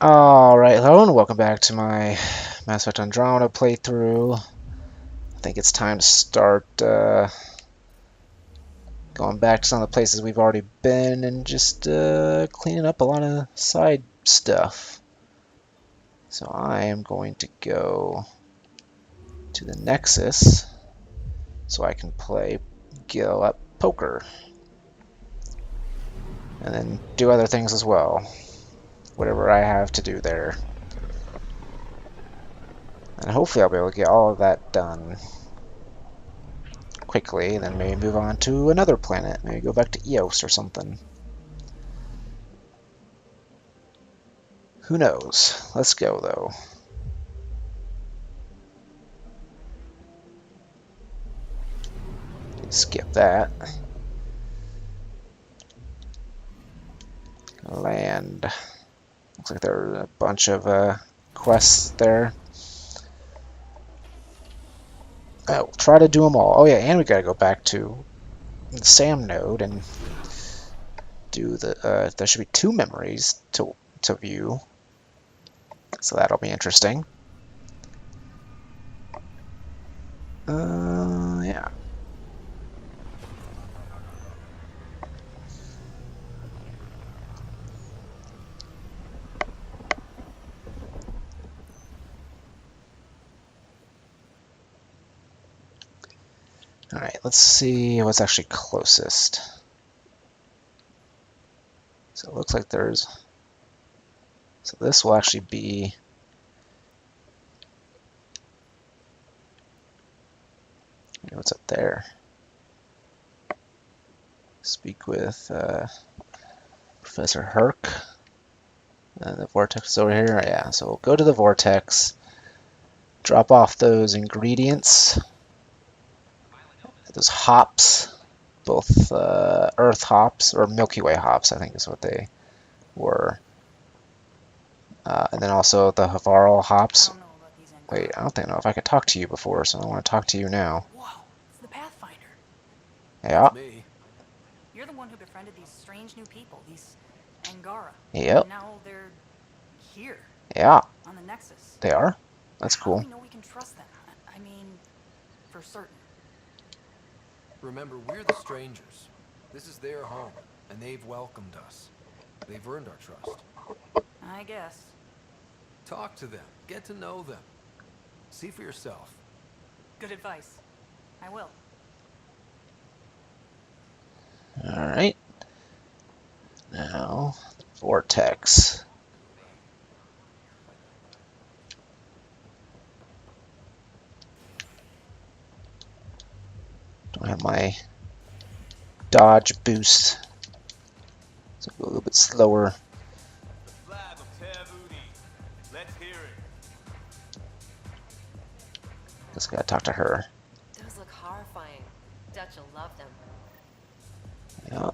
Alright, hello and welcome back to my Mass Effect Andromeda playthrough. I think it's time to start going back to some of the places we've already been and just cleaning up a lot of side stuff. So I am going to go to the Nexus so I can play Gil up poker. And then do other things as well. Whatever I have to do there. And hopefully I'll be able to get all of that done quickly, then maybe move on to another planet. Maybe go back to Eos or something. Who knows? Let's go, though. Skip that. Land. Looks like there are a bunch of quests there. Oh, try to do them all. Oh yeah, and we gotta go back to the SAM node and do the. There should be 2 memories to view, so that'll be interesting. Yeah. Alright, let's see what's actually closest. So it looks like there's... So this will actually be... What's up there? Speak with Professor Herc. And the vortex is over here. Yeah, so we'll go to the vortex. Drop off those ingredients. Those hops. Both Earth hops, or Milky Way hops, I think is what they were. And then also the Havaral hops. Wait, I don't know if I could talk to you before, so I want to talk to you now. Whoa, it's the Pathfinder. Yeah. Me. You're the one who befriended these strange new people, these Angara. Yep. And now they're here. Yeah. On the Nexus. They are. That's How cool. do we know we can trust them? I mean, for certain. Remember, we're the strangers. This is their home, and they've welcomed us. They've earned our trust. I guess. Talk to them. Get to know them. See for yourself. Good advice. I will. Alright. Now, vortex. Don't have my dodge boost. So go a little bit slower. The flag of Tervudi. Let's hear it. Just gotta talk to her. Those look horrifying. Dutch will love them. Yeah.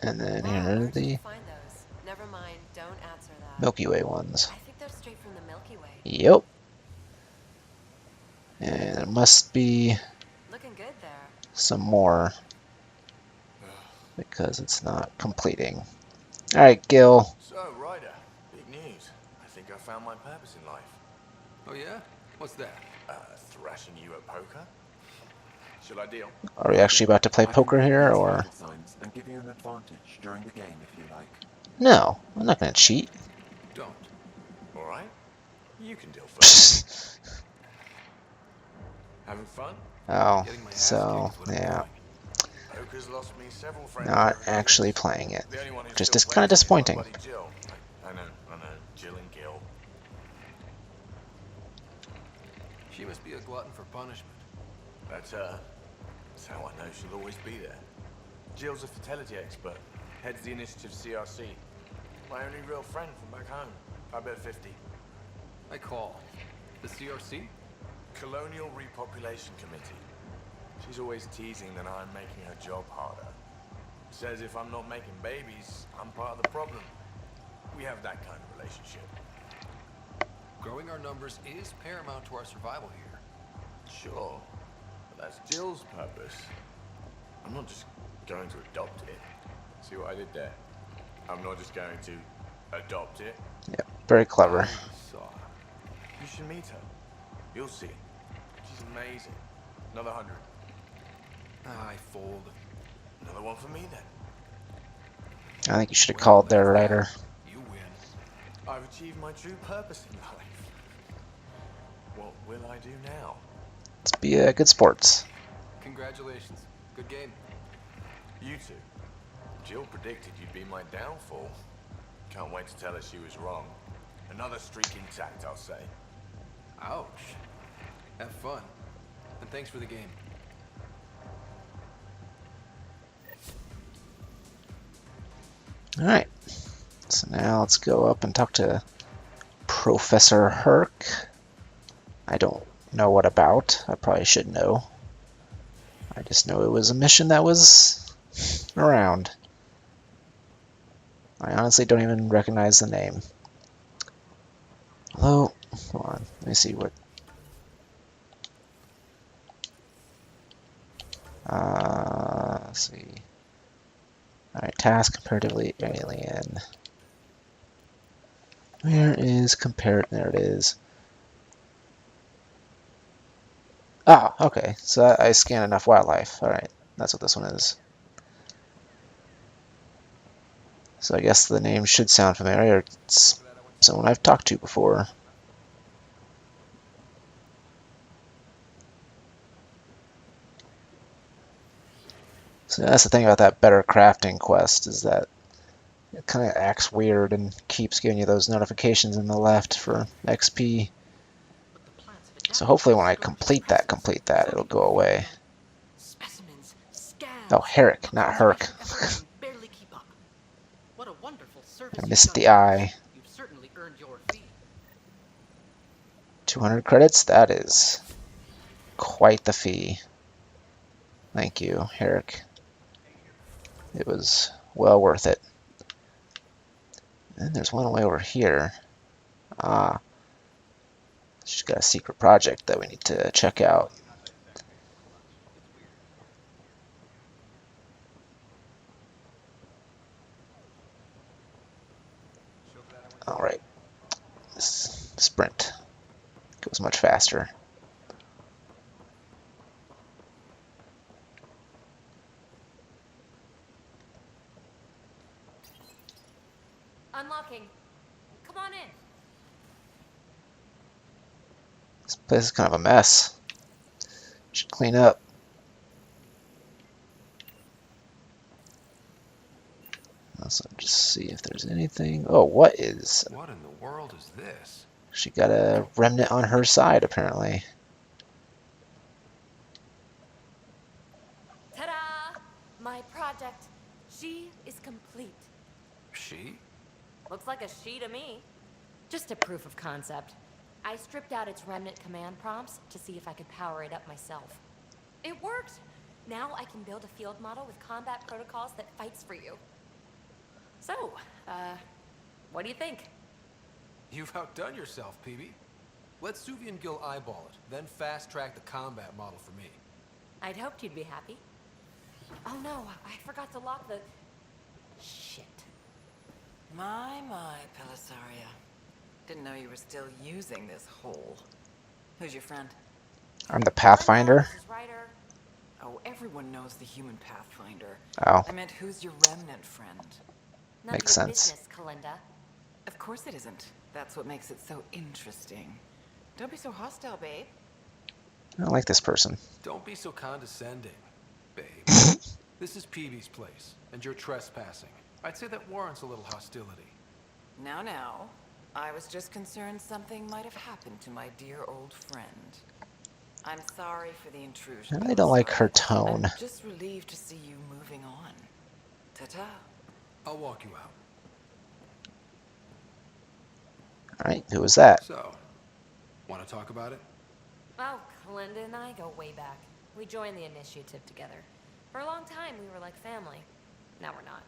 And then Wow, here are where'd you the find those? Never mind, don't answer that. Milky Way ones. I think they're straight from the Milky Way. Yep. And there must be Looking good there. some more. Because it's not completing. Alright, Gil. So, Ryder, big news. I think I found my purpose in life. Oh yeah? What's that? Thrashing you at poker? Shall I deal? Are we actually about to play poker here, or? And give you an advantage during the game if you like. No, I'm not gonna cheat. Don't. All right. You can deal first. Having fun? Oh, Getting my ass so, kicked is what I'm yeah. doing. Poker's lost me several friends. Not over the actually years. playing it. The only one who Just still kind of plays is my disappointing. buddy Jill. I know. Jill and Gil. She must be a glutton for punishment. That's how I know she'll always be there. Jill's a fertility expert. Heads the initiative CRC. My only real friend from back home. I bet 50. I call. The CRC? Colonial Repopulation Committee. She's always teasing that I'm making her job harder. Says if I'm not making babies, I'm part of the problem. We have that kind of relationship. Growing our numbers is paramount to our survival here. Sure. But that's Jill's purpose. I'm not just going to adopt it. See what I did there? I'm not just going to adopt it. Yeah, very clever. I saw her. You should meet her. You'll see. She's amazing. Another 100. I fold. Another one for me then. I think you should have Well, called there, that's that. Ryder. You win. I've achieved my true purpose in life. What will I do now? Let's be good sports. Congratulations. Good game. You two. Jill predicted you'd be my downfall. Can't wait to tell her she was wrong. Another streak intact, I'll say. Ouch. Have fun. And thanks for the game. Alright. So now let's go up and talk to Professor Herc. I don't know what about. I probably should know. I just know it was a mission that was around. I honestly don't even recognize the name. Hello? Hold on. Let me see what... let's see. Alright, task comparatively alien. Where is compare? There it is. Ah, okay. So I scan enough wildlife. Alright, that's what this one is. So I guess the name should sound familiar. It's someone I've talked to before. So that's the thing about that better crafting quest, is that it kind of acts weird and keeps giving you those notifications in the left for XP. So hopefully when I complete that, it'll go away. Specimens, scabs. Oh, Herrick, not Herc. Barely keep up. What a wonderful service I you've missed done the for I. us. You've certainly earned your fee. 200 credits? That is quite the fee. Thank you, Herrick. It was well worth it. And there's one way over here. Ah, she's got a secret project that we need to check out. Alright, this sprint goes much faster. Unlocking. Come on in. This place is kind of a mess. Should clean up. Let's just see if there's anything. Oh, what is... What in the world is this? She got a remnant on her side, apparently. Ta-da! My project. She is complete. She? Looks like a she to me. Just a proof of concept. I stripped out its remnant command prompts to see if I could power it up myself. It worked! Now I can build a field model with combat protocols that fights for you. So, what do you think? You've outdone yourself, PB. Let Suvi and Gil eyeball it, then fast-track the combat model for me. I'd hoped you'd be happy. Oh no, I forgot to lock the... Shit. My, Pelisaria. Didn't know you were still using this hole. Who's your friend? I'm the Pathfinder. This is Ryder. Oh, everyone knows the human Pathfinder. Oh, I meant, who's your remnant friend? None Makes of your sense. business, Kalinda. Of course it isn't. That's what makes it so interesting. Don't be so hostile, babe. I don't like this person. Don't be so condescending, babe. This is PB's place, and you're trespassing. I'd say that warrants a little hostility. Now. I was just concerned something might have happened to my dear old friend. I'm sorry for the intrusion. I don't like her Pelisaria. tone. I'm just relieved to see you moving on. Ta-ta. I'll walk you out. Alright, who was that? So, want to talk about it? Oh, Kalinda and I go way back. We joined the initiative together. For a long time, we were like family. Now we're not.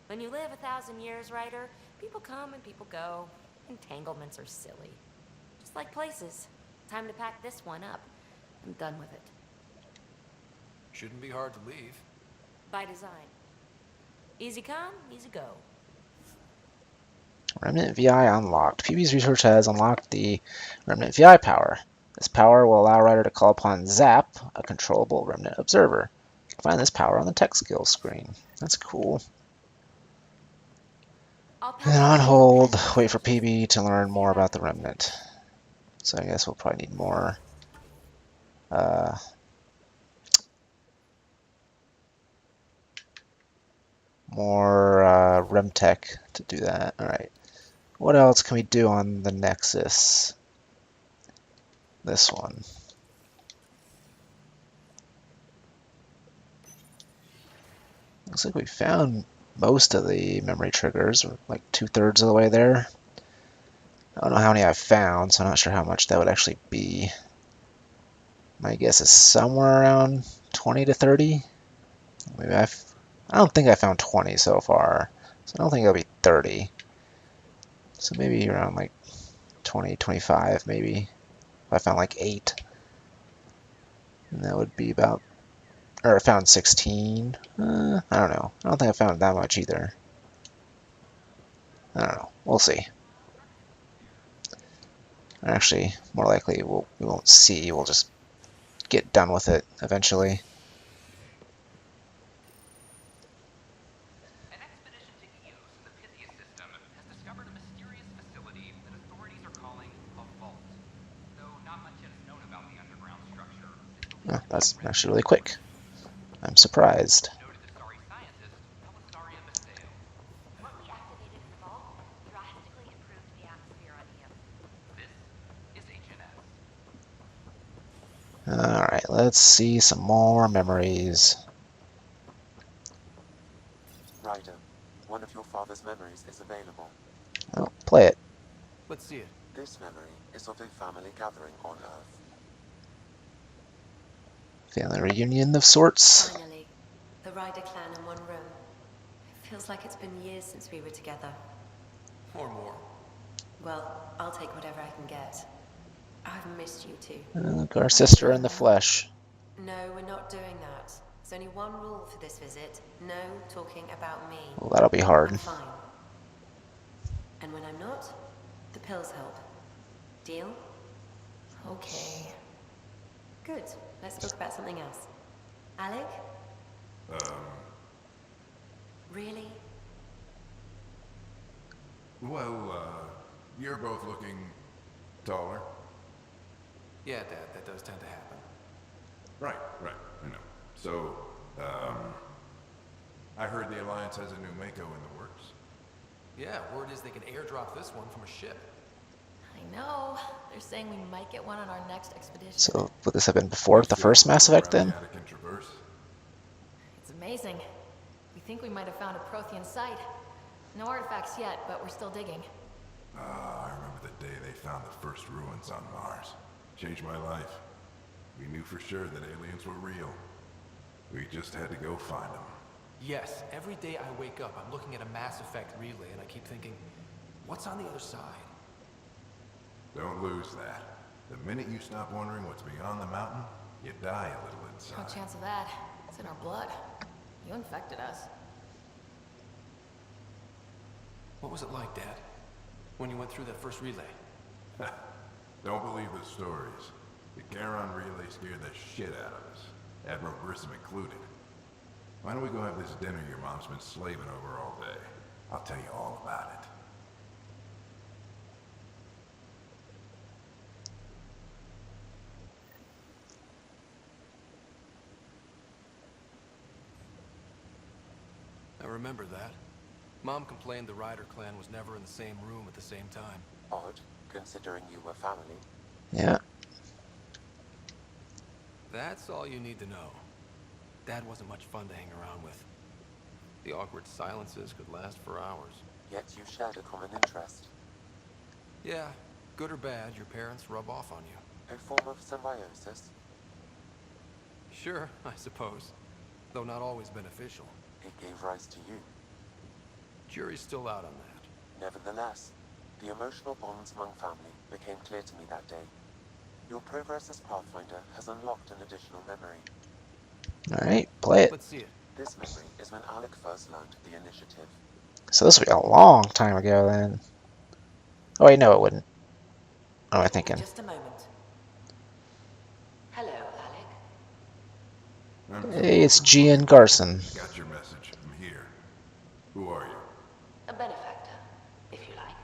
When you live 1,000 years, Ryder, people come and people go. Entanglements are silly. Just like places. Time to pack this one up. I'm done with it. Shouldn't be hard to leave. By design. Easy come, easy go. Remnant VI unlocked. PB's research has unlocked the Remnant VI power. This power will allow Ryder to call upon Zap, a controllable Remnant observer. You can find this power on the tech skills screen. That's cool. And on hold, wait for PB to learn more about the Remnant. So I guess we'll probably need more Remtech to do that. Alright. What else can we do on the Nexus? This one. Looks like we found most of the memory triggers, or like 2/3 of the way there. I don't know how many I've found, so I'm not sure how much that would actually be. My guess is somewhere around 20 to 30. Maybe I don't think I found 20 so far, so I don't think it'll be 30. So maybe around like 20, 25 maybe. If I found like 8. And that would be about, or I found 16. I don't know. I don't think I found that much either. I don't know. We'll see. Actually, more likely we won't see. We'll just get done with it eventually. An expedition to Eos in the Pythia system has discovered a mysterious facility that authorities are calling a vault. Though not much yet is known about the underground structure, it's believed to That's be actually really quick. I'm surprised. noted Astari scientist Pelisaria Maseo. What we activated in the vault drastically improved the atmosphere on Eos. This is HNS. Alright, let's see some more memories. Ryder, one of your father's memories is available. Oh, play it. Let's see it. This memory is of a family gathering on Earth. Family reunion of sorts. Finally, the Ryder clan in one room. It feels like it's been years since we were together. Or more. Well, I'll take whatever I can get. I've missed you too. Look, our sister in the flesh. No, we're not doing that. There's only one rule for this visit. No talking about me. Well, that'll be hard. I'm fine. And when I'm not, the pills help. Deal? Okay. Good. Let's talk about something else. Alec? Really? Well, you're both looking taller. Yeah, Dad, that does tend to happen. Right, I know. So, I heard the Alliance has a new Mako in the works. Yeah, word is they can airdrop this one from a ship. I know. They're saying we might get one on our next expedition. So, would this have been before the first Mass Effect then? It's amazing. We think we might have found a Prothean site. No artifacts yet, but we're still digging. I remember the day they found the first ruins on Mars. Changed my life. We knew for sure that aliens were real. We just had to go find them. Yes, every day I wake up, I'm looking at a Mass Effect relay and I keep thinking, what's on the other side? Don't lose that. The minute you stop wondering what's beyond the mountain, you die a little inside. No chance of that. It's in our blood. You infected us. What was it like, Dad? When you went through that first relay? Don't believe the stories. The Charon relay scared the shit out of us. Admiral Grissom included. Why don't we go have this dinner your mom's been slaving over all day? I'll tell you all about it. I remember that. Mom complained the Ryder clan was never in the same room at the same time. Odd, considering you were family. Yeah. That's all you need to know. Dad wasn't much fun to hang around with. The awkward silences could last for hours. Yet you shared a common interest. Yeah, good or bad, your parents rub off on you. A form of symbiosis. Sure, I suppose. Though not always beneficial. It gave rise to you. Jury's still out on that. Nevertheless, the emotional bonds among family became clear to me that day. Your progress as Pathfinder has unlocked an additional memory. Alright, play it. Let's see it. This memory is when Alec first learned the initiative. So this will be a long time ago then. Oh wait, no, it wouldn't. What am I thinking? Just a moment. Hello, Alec. I'm too Hey, old it's for Gian crooked. Garson. Got your message. I'm here. Who are you? A benefactor, if you like.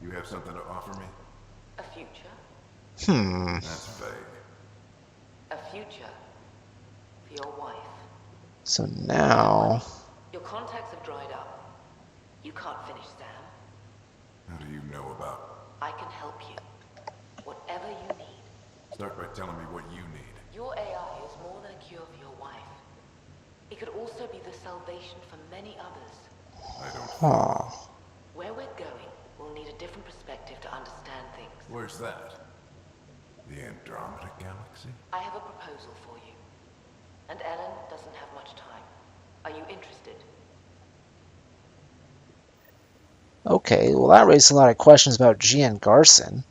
You have something to offer me? A future. Hmm. That's vague. A future for your wife. So No now, money. Your contacts have dried up. You can't finish Sam. How do you know about? I can help you. Whatever you need. Start by telling me what you need. Your AI is more than a cure for your wife. It could also be the salvation for many others. I don't huh? follow. Where we're going, we'll need a different perspective to understand things. Where's that? The Andromeda Galaxy? I have a proposal for you. And Ellen doesn't have much time. Are you interested? Okay, well that raised a lot of questions about Gian Garson.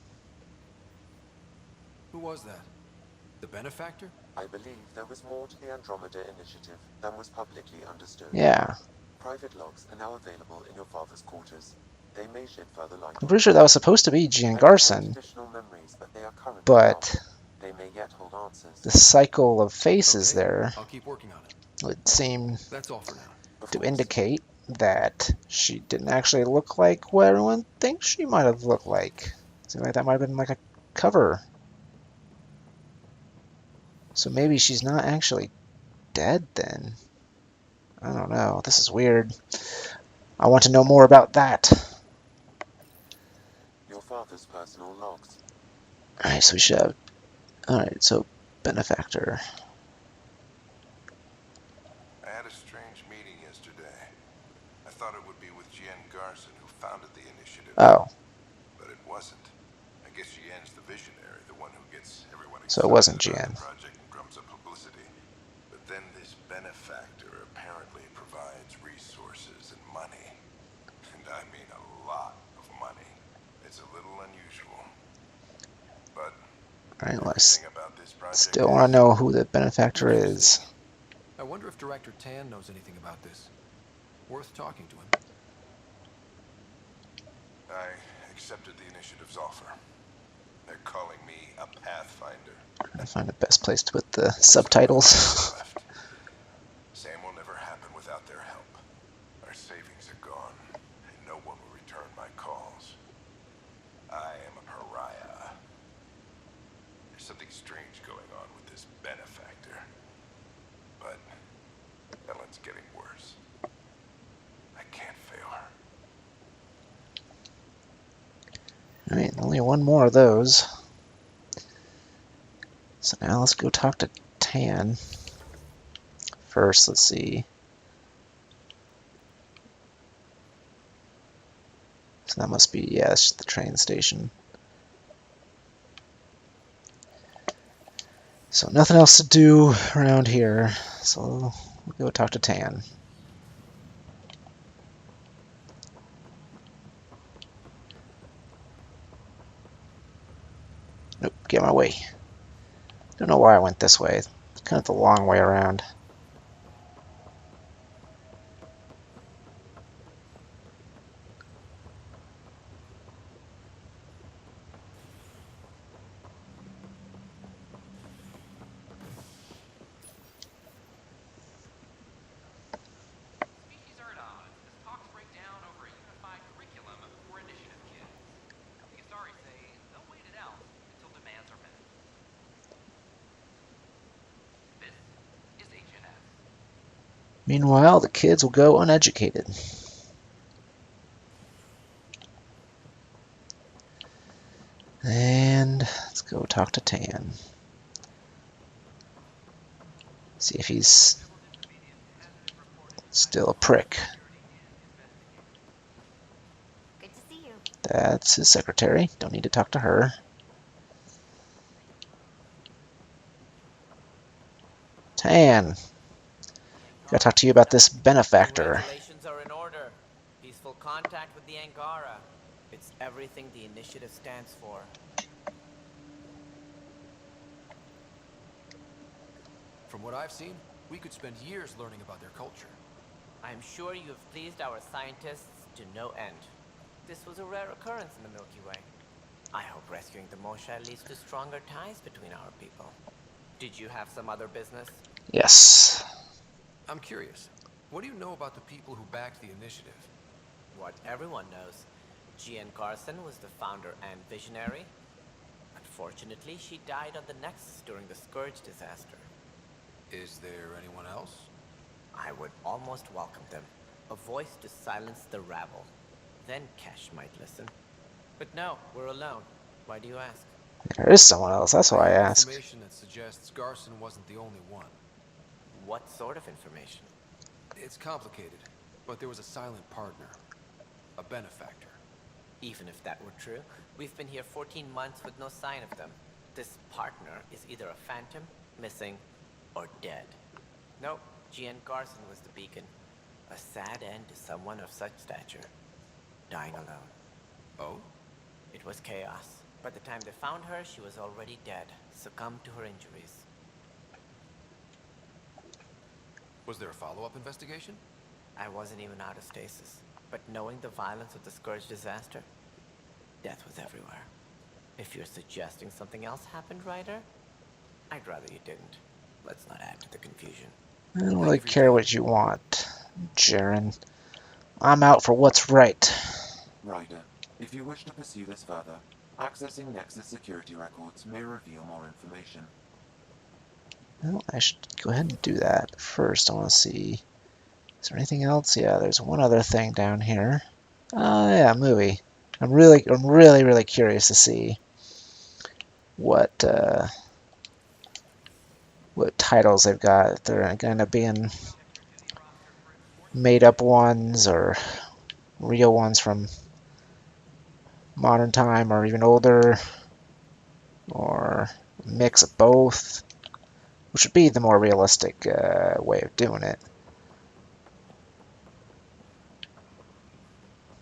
Who was that? The benefactor? I believe there was more to the Andromeda initiative than was publicly understood. Yeah, Private logs are now available in your father's quarters. They may shed further light I'm on pretty sure that was supposed to be Gian I recorded Garson, additional memories, but they are currently but locked. They may yet hold answers. the cycle of faces Okay, there I'll keep working on it. would seem That's all for now. Of to course. indicate that she didn't actually look like what everyone thinks she might have looked like. Seems like that might have been like a cover. So maybe she's not actually dead then. I don't know. This is weird. I want to know more about that. Your father's personal logs. Alright, so we should have... Alright, so benefactor. I had a strange meeting yesterday. I thought it would be with Gian Garson, who founded the initiative. Oh, But it wasn't. I guess Jian's the visionary, the one who gets everyone so it excited wasn't about Gian. the project and drums up publicity. But then this benefactor apparently provides resources and money. And I mean a lot of money. It's a little unusual. But Alright, well, I everything about this project still want to is know who the benefactor is. Interesting. I wonder if Director Tan knows anything about this. Worth talking to him. I accepted the initiative's offer. They're calling me a Pathfinder. I find the best place to put the There's no subtitles. left. Sam will never happen without their help. Our savings are gone, and no one will return my calls. I am a pariah. There's something strange going on with this benefactor. But Ellen's getting worse. I can't fail her. Alright, only one more of those. So now let's go talk to Tan. First, let's see. So that must be, yeah, it's the train station. So nothing else to do around here. So we'll go talk to Tan. Nope, get my way. Don't know why I went this way. It's kind of the long way around. Species are at odds as talks break down over a unified curriculum for initiative kids. The Asari say they'll wait it out until demands are met. This is HNS. Meanwhile, the kids will go uneducated. And let's go talk to Tan. See if he's still a prick. Good to see you. That's his secretary. Don't need to talk to her. Tan, gotta talk to you about this benefactor. Congratulations are in order. Peaceful contact with the Angara. It's everything the initiative stands for. From what I've seen, we could spend years learning about their culture. I'm sure you have pleased our scientists to no end. This was a rare occurrence in the Milky Way. rescuing the Moshae leads to stronger ties between our people. Did you have some other business? Yes. I'm curious. What do you know about the people who backed the initiative? What everyone knows. Jean Garson was the founder and visionary. Unfortunately, she died on the Nexus during the Scourge disaster. Is there anyone else? I would almost welcome them. A voice to silence the rabble. Then Kesh might listen. But no, we're alone. Why do you ask? There is someone else, that's why I have asked. information that suggests Garson wasn't the only one. What sort of information? It's complicated, but there was a silent partner. A benefactor. Even if that were true, we've been here 14 months with no sign of them. This partner is either a phantom, missing, or dead. Nope, Jean Garson was the beacon. A sad end to someone of such stature. Dying alone. Oh? It was chaos. By the time they found her, she was already dead, succumbed to her injuries. Was there a follow-up investigation? I wasn't even out of stasis. But knowing the violence of the Scourge disaster, death was everywhere. If you're suggesting something else happened, Ryder, I'd rather you didn't. Let's not add to the confusion. I don't really care what you want, Jaren. I'm out for what's right. Ryder, if you wish to pursue this further, accessing Nexus security records may reveal more information. Well, I should go ahead and do that. First, I want to see... Is there anything else? Yeah, there's one other thing down here. Yeah, movie. I'm really curious to see what titles they've got. If they're going to be in made-up ones or real ones from modern time or even older, or a mix of both, which would be the more realistic way of doing it.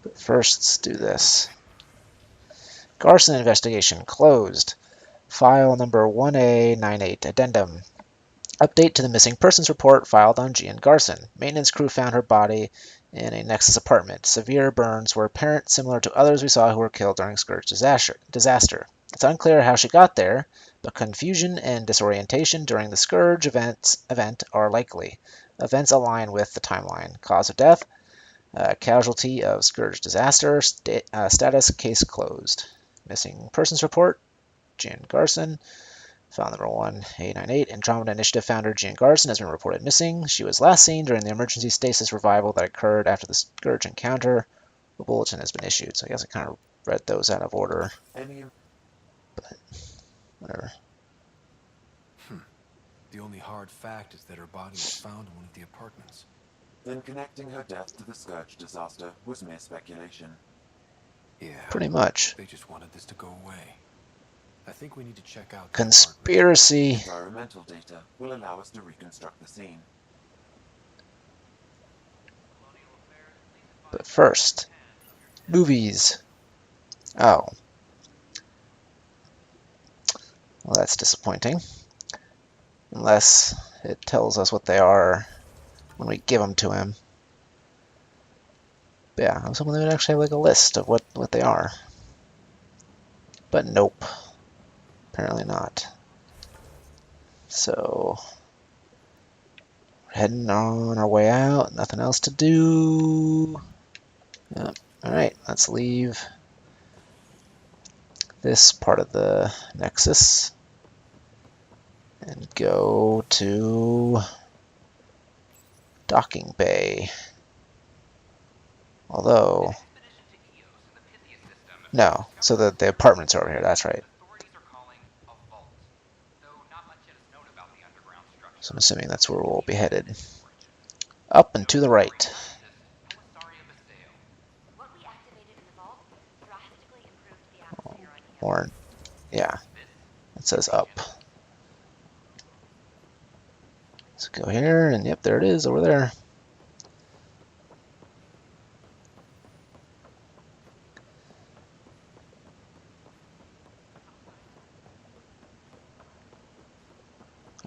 But first, let's do this. Garson investigation closed. File number 1A98, addendum. Update to the missing persons report filed on Jean Garson. Maintenance crew found her body in a Nexus apartment. Severe burns were apparent, similar to others we saw who were killed during Scourge disaster. It's unclear how she got there, but confusion and disorientation during the Scourge event are likely. Events align with the timeline. Cause of death, casualty of Scourge disaster, status case closed. Missing persons report, Jean Garson. File number 1A98, Andromeda Initiative founder Jean Garson has been reported missing. She was last seen during the emergency stasis revival that occurred after the Scourge encounter. A bulletin has been issued, so I guess I kind of read those out of order. But, whatever. The only hard fact is that her body was found in one of the apartments. Then connecting her death to the Scourge disaster was mere speculation. Yeah. Pretty much. They just wanted this to go away. I think we need to check out conspiracy. Environmental data will allow us to reconstruct the scene. But first, movies. Oh. Well, that's disappointing. Unless it tells us what they are when we give them to him. But yeah, I was hoping they would actually have like a list of what they are. But nope. Apparently not. So, we're heading on our way out. Nothing else to do. Yep. Alright, let's leave this part of the Nexus and go to Docking Bay. Although, no, so the apartments are over here, that's right. So I'm assuming that's where we'll be headed. Up and to the right. Or, yeah, it says up. Let's go here, and yep, there it is, over there.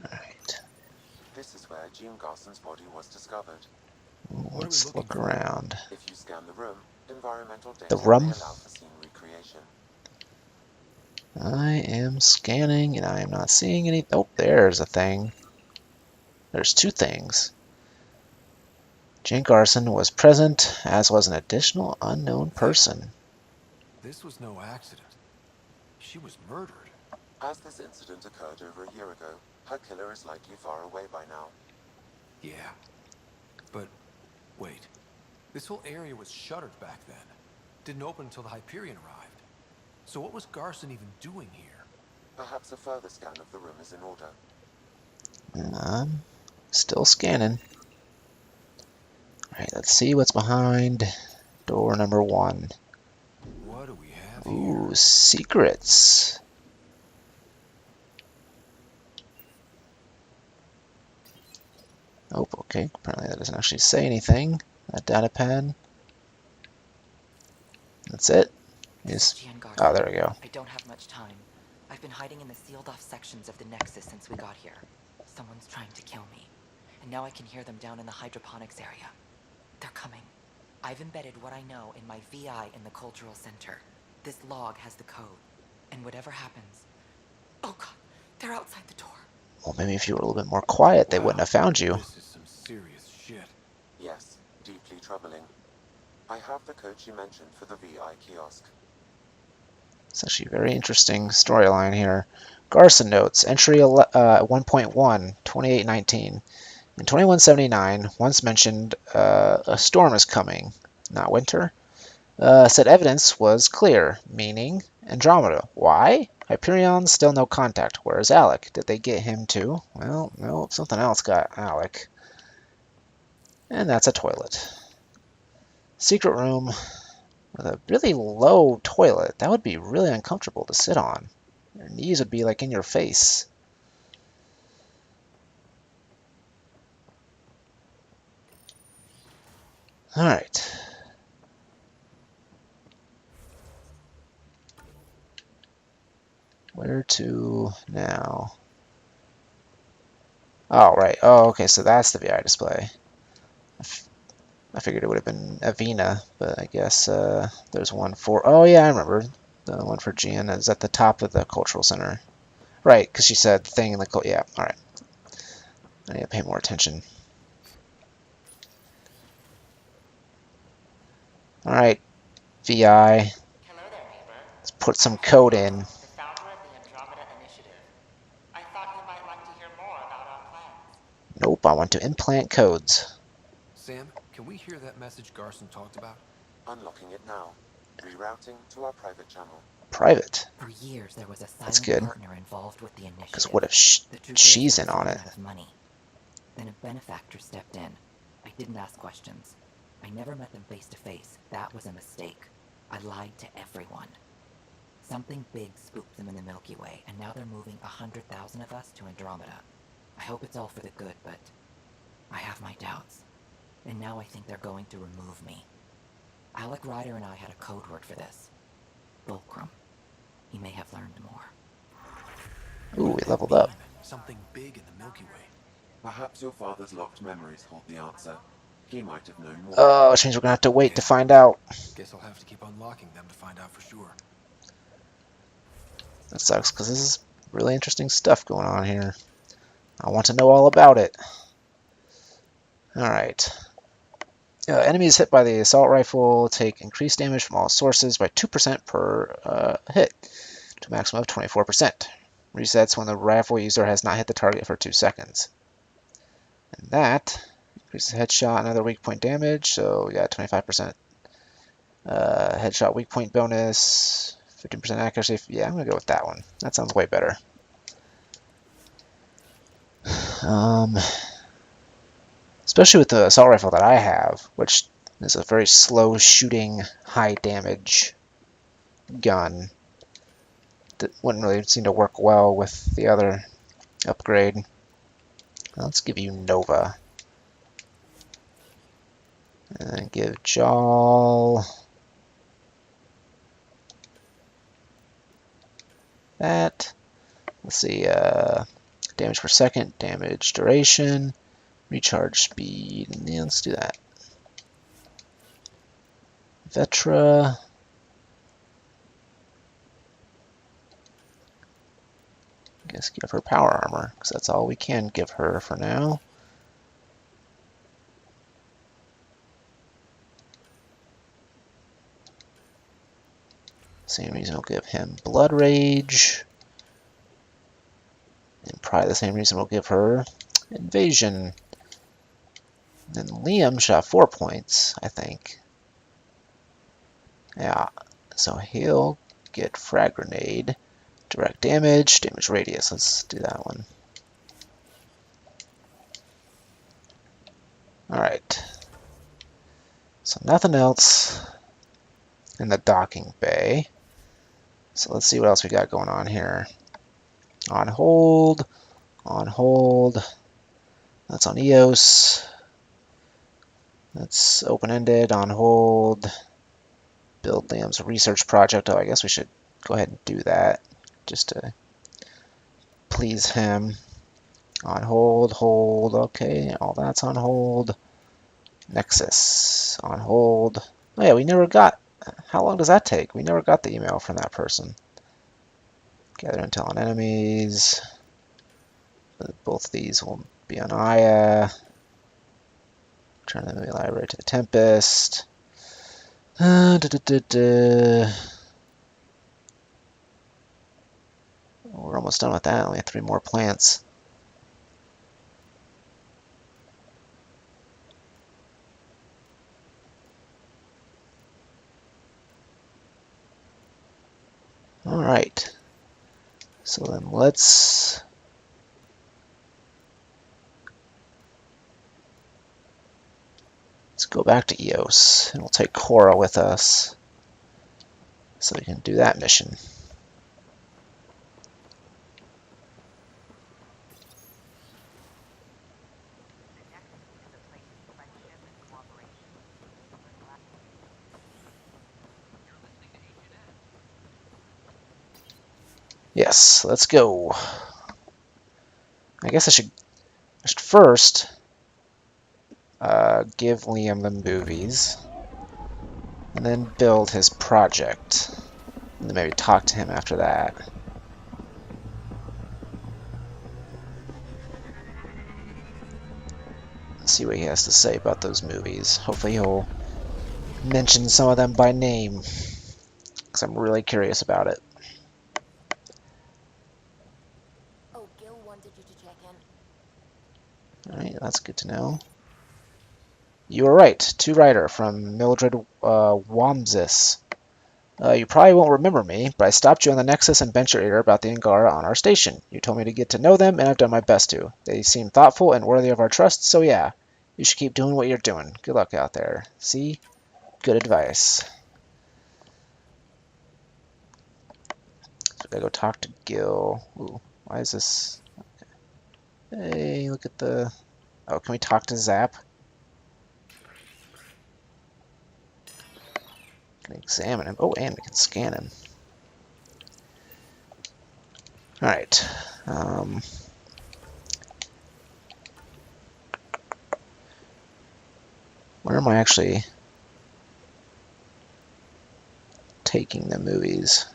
Alright. This is where Jean Garson's body was discovered. Let's look around. If you scan the room, environmental data The room? may allow for scene recreation. I am scanning and I am not seeing any. Oh, there's a thing. There's two things. Jane Garson was present, as was an additional unknown person. This was no accident. She was murdered. As this incident occurred over a year ago, her killer is likely far away by now. Yeah. But, wait. This whole area was shuttered back then. Didn't open until the Hyperion arrived. So what was Garson even doing here? Perhaps a further scan of the room is in order. I'm still scanning. Alright, let's see what's behind door number 1. What do we have Ooh, here? secrets. Oh, okay. Apparently that doesn't actually say anything. That data pad. That's it. Yes. Oh, there we go. I don't have much time. I've been hiding in the sealed-off sections of the Nexus since we got here. Someone's trying to kill me. And now I can hear them down in the hydroponics area. They're coming. I've embedded what I know in my VI in the Cultural Center. This log has the code. And whatever happens... Oh god, they're outside the door. Well, maybe if you were a little bit more quiet, they wouldn't have found you. This is some serious shit. Yes, deeply troubling. I have the code she mentioned for the VI kiosk. It's actually a very interesting storyline here. Garson notes, entry 1.1, 2819. In 2179, once mentioned a storm is coming, not winter. Said evidence was clear, meaning Andromeda. Why? Hyperion, still no contact. Where's Alec? Did they get him too? Well, no, something else got Alec. And that's a toilet. Secret room with a really low toilet. That would be really uncomfortable to sit on. Your knees would be like in your face. Alright. Where to now? Oh, right. Oh, okay, so that's the VI display. I figured it would have been Avena, but I guess there's one for... Oh, yeah, I remember. The one for Gian is at the top of the cultural center. Right, because she said thing in the... Yeah, alright. I need to pay more attention. Alright, VI. Hello there, neighbor. Let's put some code in. The founder of the Andromeda Initiative. I thought you might like to hear more about our plans. Nope, I want to implant codes. Sam, can we hear that message Garson talked about? Unlocking it now. Rerouting to our private channel. Private? For years, there was a That's silent good. partner involved with the initiative. Because what if The she's in on it? out of money. Then a benefactor stepped in. I didn't ask questions. I never met them face to face. That was a mistake. I lied to everyone. Something big spooked them in the Milky Way, and now they're moving 100,000 of us to Andromeda. I hope it's all for the good, but I have my doubts. And now I think they're going to remove me. Alec Ryder and I had a code word for this. Fulcrum. He may have learned more. Ooh, we leveled up. Something big in the Milky Way. Perhaps your father's locked memories hold the answer. He might have known more. Oh, which means we're going to have to wait to find out. Guess I'll have to keep unlocking them to find out for sure. That sucks, because this is really interesting stuff going on here. I want to know all about it. Alright. Enemies hit by the assault rifle take increased damage from all sources by 2% per hit, to a maximum of 24%. Resets when the rifle user has not hit the target for 2 seconds. And that increases headshot and other weak point damage, so yeah, 25%. Headshot weak point bonus, 15% accuracy. Yeah, I'm going to go with that one. That sounds way better. Especially with the assault rifle that I have, which is a very slow shooting, high damage gun that wouldn't really seem to work well with the other upgrade. Let's give you Nova. And give Jal that. Let's see, damage per second, damage duration, recharge speed. Yeah, let's do that. Vetra. I guess give her power armor, because that's all we can give her for now. Same reason we'll give him Blood Rage. And probably the same reason we'll give her Invasion. And Liam should have 4 points, I think. Yeah, so he'll get Frag Grenade, Direct Damage, Damage Radius. Let's do that one. Alright. So nothing else in the docking bay. So let's see what else we got going on here. On hold. On hold. That's on EOS. That's open-ended, on hold. Build Liam's research project. Oh, I guess we should go ahead and do that, just to please him. On hold, hold, okay, all that's on hold. Nexus, on hold. Oh yeah, we never got, how long does that take? We never got the email from that person. Gather intel on enemies. Both of these will be on Aya. Turn the movie library to the Tempest. We're almost done with that. Only have 3 more plants. All right. So then let's go back to EOS, and we'll take Cora with us so we can do that mission. Yes, let's go. I guess I should first give Liam the movies, and then build his project, and then maybe talk to him after that. Let's see what he has to say about those movies. Hopefully he'll mention some of them by name, because I'm really curious about it. Oh, Gil wanted you to check in. Alright, that's good to know. You were right. To Ryder from Mildred Wamsis. You probably won't remember me, but I stopped you on the Nexus and bent your ear about the Angara on our station. You told me to get to know them, and I've done my best to. They seem thoughtful and worthy of our trust, so yeah. You should keep doing what you're doing. Good luck out there. See? Good advice. So I gotta go talk to Gil. Ooh, why is this? Okay. Hey, look at the... Oh, can we talk to Zap? Can examine him. Oh, and we can scan him. Alright. Where am I actually taking the movies?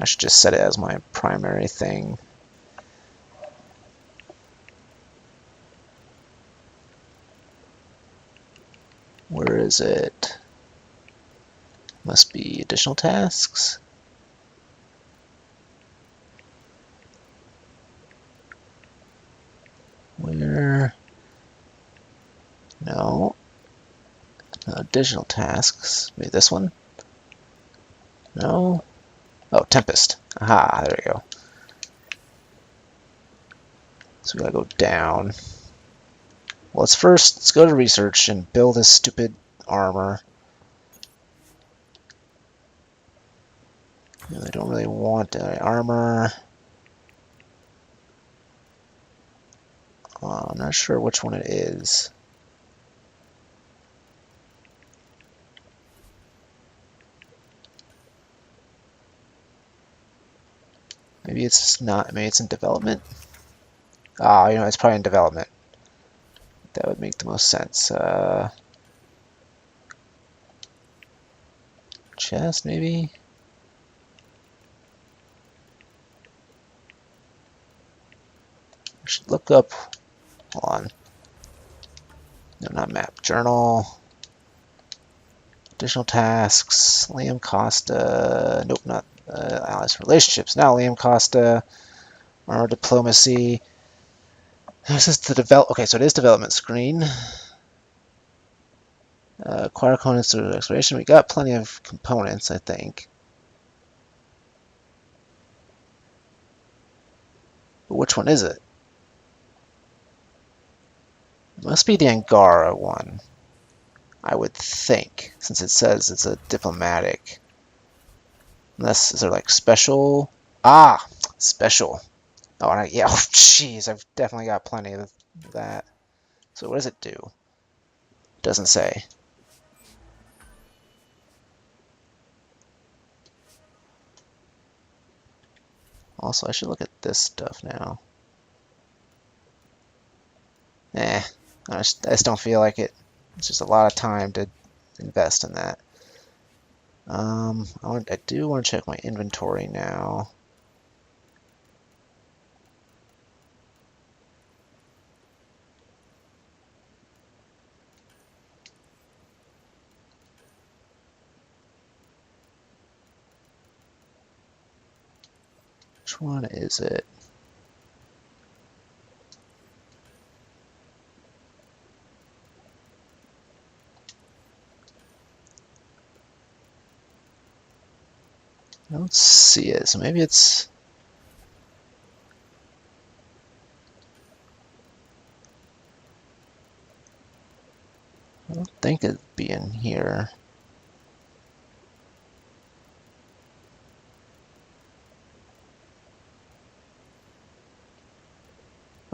I should just set it as my primary thing. Where is it? Must be additional tasks. Where? No. No additional tasks. Maybe this one? No. Oh, Tempest. Aha, there we go. So we gotta go down. Well, let's go to research and build this stupid armor. I don't really want armor. I'm not sure which one it is. Maybe it's not. Maybe it's in development. Ah, you know, it's probably in development. That would make the most sense. Chest, maybe? should look up. Hold on. No, not map. Journal. Additional tasks. Liam Costa. Nope, not allies. Relationships. Now Liam Costa. Our diplomacy. This is the develop. Okay, so it is development screen. Acquire components through exploration. We got plenty of components, I think. But which one is it? It must be the Angara one, I would think, since it says it's a diplomatic. Unless, is there like special? Ah, special. Oh, yeah, oh, jeez, I've definitely got plenty of that. So what does it do? Doesn't say. Also, I should look at this stuff now. I just don't feel like it. It's just a lot of time to invest in that. I do want to check my inventory now. Which one is it? I don't see it, so maybe it's... I don't think it'd be in here.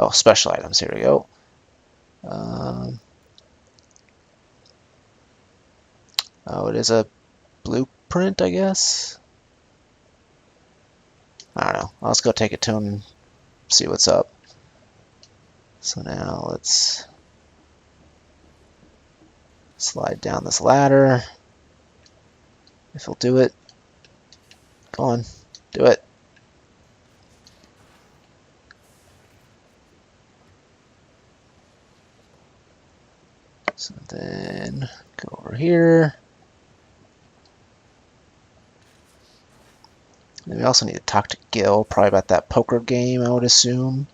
Oh, special items, here we go. Oh, it is a blueprint, I guess? I don't know. Let's go take it to him and see what's up. So now let's slide down this ladder. If he'll do it. Go on, do it. So then go over here. And we also need to talk to Gil, probably about that poker game, I would assume.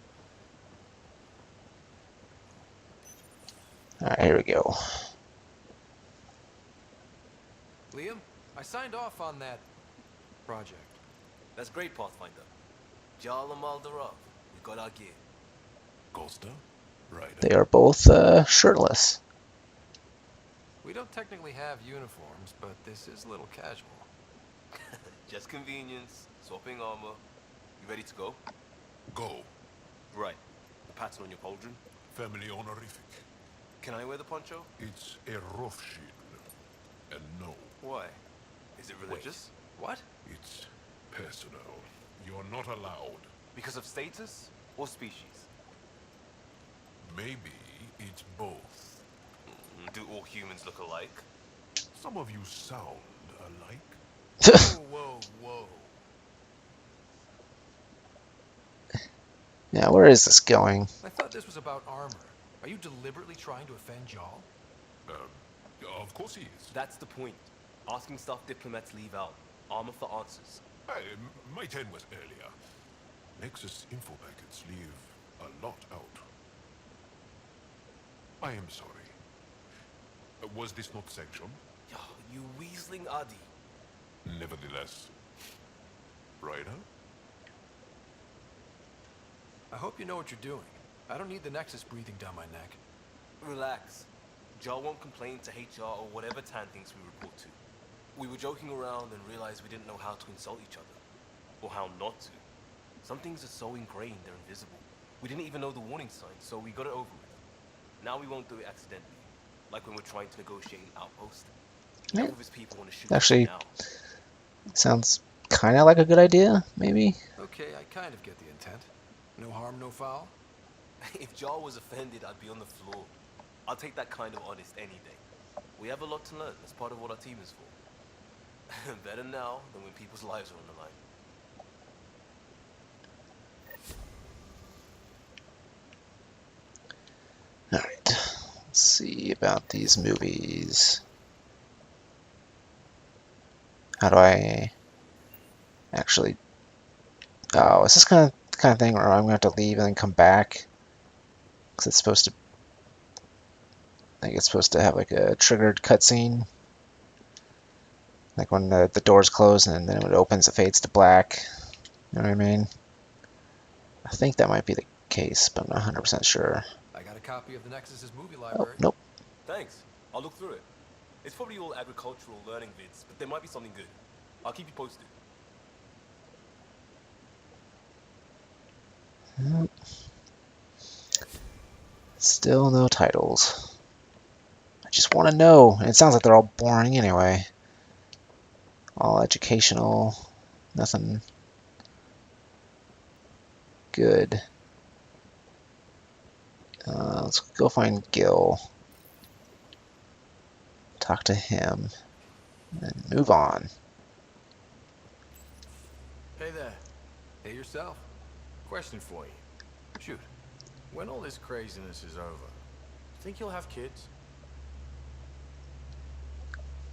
Alright, here we go. Liam, I signed off on that project. That's great, Pathfinder. Jarl Maldarov, we got our gear. Costa? Right. They are both shirtless. We don't technically have uniforms, but this is a little casual. Just convenience, swapping armor. You ready to go? Go. Right. The pattern on your pauldron? Family honorific. Can I wear the poncho? It's a Rothschild. And no. Why? Is it religious? What? It's personal. You're not allowed. Because of status or species? Maybe it's both. Do all humans look alike? Some of you sound alike. Whoa, whoa. Yeah, where is this going? I thought this was about armor. Are you deliberately trying to offend Jarl? Of course he is. That's the point. Asking stuff diplomats leave out. Armor for answers. My turn was earlier. Nexus info packets leave a lot out. I am sorry. Was this not sanctioned? Yo, you weaseling Adi. Nevertheless. Ryder? I hope you know what you're doing. I don't need the Nexus breathing down my neck. Relax. Jar won't complain to HR or whatever Tan thinks we report to. We were joking around and realized we didn't know how to insult each other. Or how not to. Some things are so ingrained they're invisible. We didn't even know the warning signs, so we got it over with. Now we won't do it accidentally. Like when we're trying to negotiate an outpost. Yeah. All of his people want to shoot Actually, us now. sounds kind of like a good idea, maybe? Okay, I kind of get the intent. No harm, no foul. If Jar was offended, I'd be on the floor. I'll take that kind of honest any day. We have a lot to learn. That's part of what our team is for. Better now than when people's lives are on the line. see about these movies. How do I actually... Oh, is this kind of thing where I'm going to have to leave and then come back? Because it's supposed to... I think it's supposed to have like a triggered cutscene. Like when the doors close and then when it opens, it fades to black. You know what I mean? I think that might be the case, but I'm not 100% sure. I got a copy of the Nexus's movie Oh, library. nope. Thanks. I'll look through it. It's probably all agricultural learning vids, but there might be something good. I'll keep you posted. Nope. Still no titles. I just want to know. And it sounds like they're all boring anyway. All educational. Nothing good. Let's go find Gil. Talk to him. And move on. Hey there. Hey yourself. Question for you. Shoot. When all this craziness is over, think you'll have kids?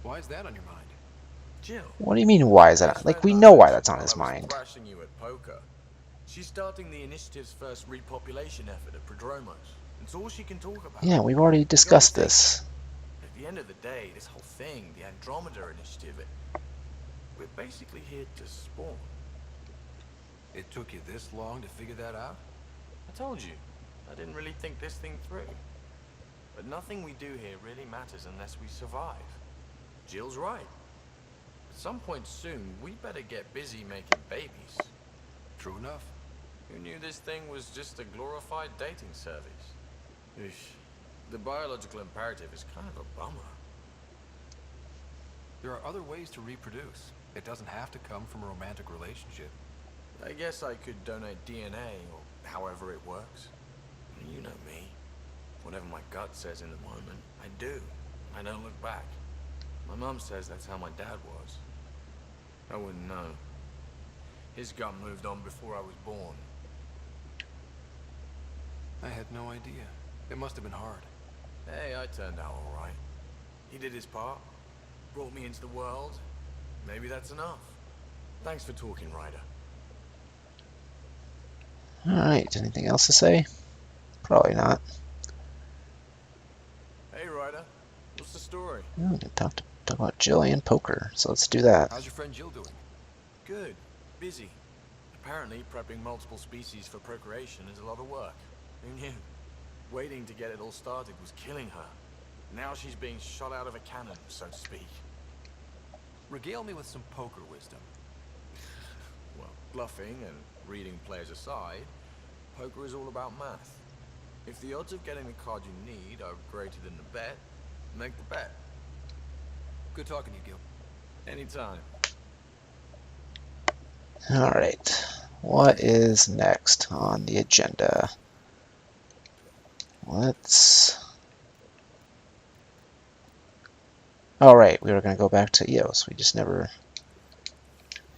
Why is that on your mind? Jill. What do you mean, why is that? Like, we know why that's on his mind. Thrashing you at poker. She's starting the initiative's first repopulation effort at Prodromos. It's all she can talk about. Yeah, we've already discussed this. At the end of the day, this whole thing, the Andromeda initiative, we're basically here to spawn. It took you this long to figure that out? I told you, I didn't really think this thing through. But nothing we do here really matters unless we survive. Jill's right. At some point soon, we better get busy making babies. True enough. Who knew this thing was just a glorified dating service? Eesh. The biological imperative is kind of a bummer. There are other ways to reproduce. It doesn't have to come from a romantic relationship. I guess I could donate DNA, or however it works. You know me. Whatever my gut says in the moment, I do. I don't look back. My mum says that's how my dad was. I wouldn't know. His gut moved on before I was born. I had no idea. It must have been hard. Hey, I turned out all right. He did his part. Brought me into the world. Maybe that's enough. Thanks for talking, Ryder. Alright, anything else to say? Probably not. Hey, Ryder. What's the story? Oh, we can talk about Jill and poker, so let's do that. How's your friend Jill doing? Good. Busy. Apparently, prepping multiple species for procreation is a lot of work. Who knew? Waiting to get it all started was killing her. Now she's being shot out of a cannon, so to speak. Regale me with some poker wisdom. Well, bluffing and reading players aside, poker is all about math. If the odds of getting the card you need are greater than the bet, make the bet. Good talking to you, Gil. Anytime. Alright, what is next on the agenda? Let's... Alright, we were going to go back to EOS. We just never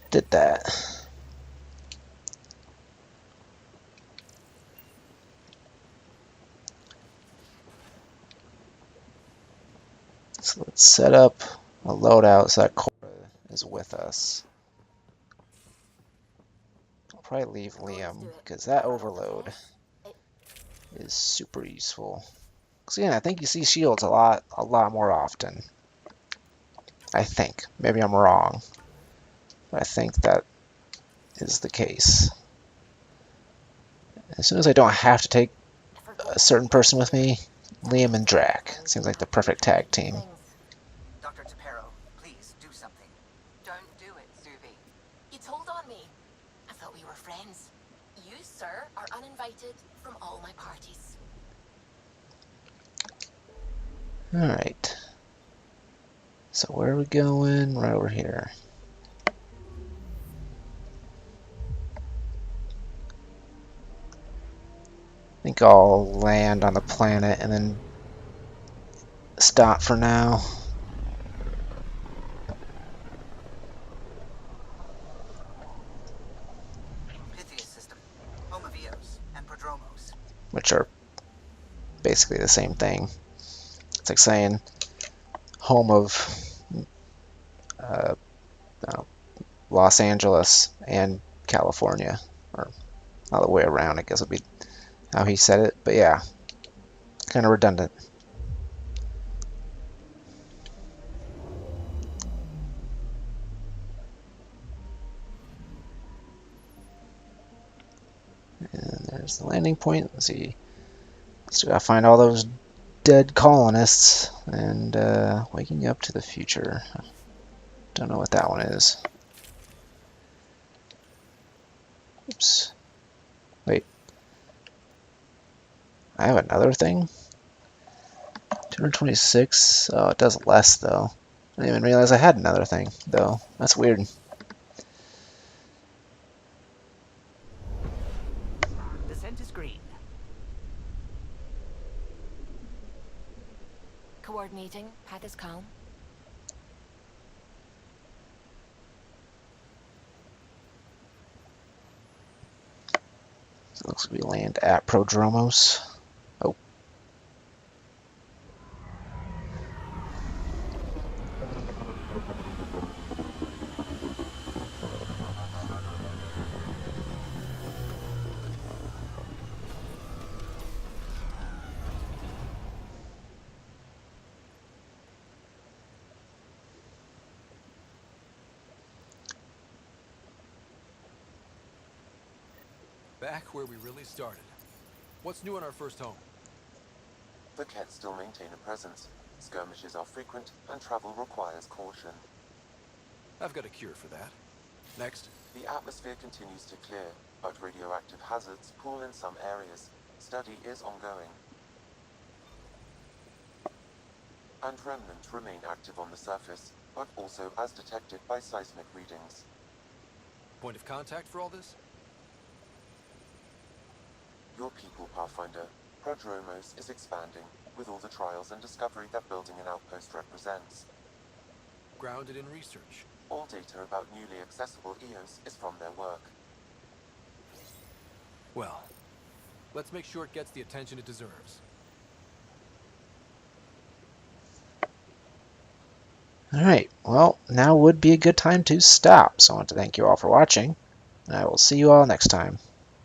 did that. So let's set up a loadout so that Cora is with us. I'll probably leave Liam, because that overload is super useful. Because again, I think you see shields a lot more often. I think. Maybe I'm wrong. But I think that is the case. As soon as I don't have to take a certain person with me, Liam and Drac. Seems like the perfect tag team. Dr. Tapero, please do something. Don't do it, Suvi. You told on me. I thought we were friends. You, sir, are uninvited from all my parties. Alright. So where are we going? Right over here. I think I'll land on the planet and then stop for now. Pythias system, home of Eos and Prodromos. Which are basically the same thing. It's like saying home of uh, Los Angeles and California, or all the way around, I guess would be how he said it. But yeah, kind of redundant. And there's the landing point. Let's see. Still gotta find all those dead colonists and waking up to the future. Don't know what that one is. Oops. Wait. I have another thing? 226. Oh, it does less though. I didn't even realize I had another thing though. That's weird. Descent is green. Coordinating. Path is calm. So it looks like we land at Prodromos. Oh. Back where we really started. What's new in our first home? The Kets still maintain a presence. Skirmishes are frequent, and travel requires caution. I've got a cure for that. Next. The atmosphere continues to clear, but radioactive hazards pool in some areas. Study is ongoing. And remnants remain active on the surface, but also as detected by seismic readings. Point of contact for all this? Your people, Pathfinder. Prodromos is expanding, with all the trials and discovery that building an outpost represents. Grounded in research. All data about newly accessible EOS is from their work. Well, let's make sure it gets the attention it deserves. Alright, well, now would be a good time to stop. So I want to thank you all for watching, and I will see you all next time.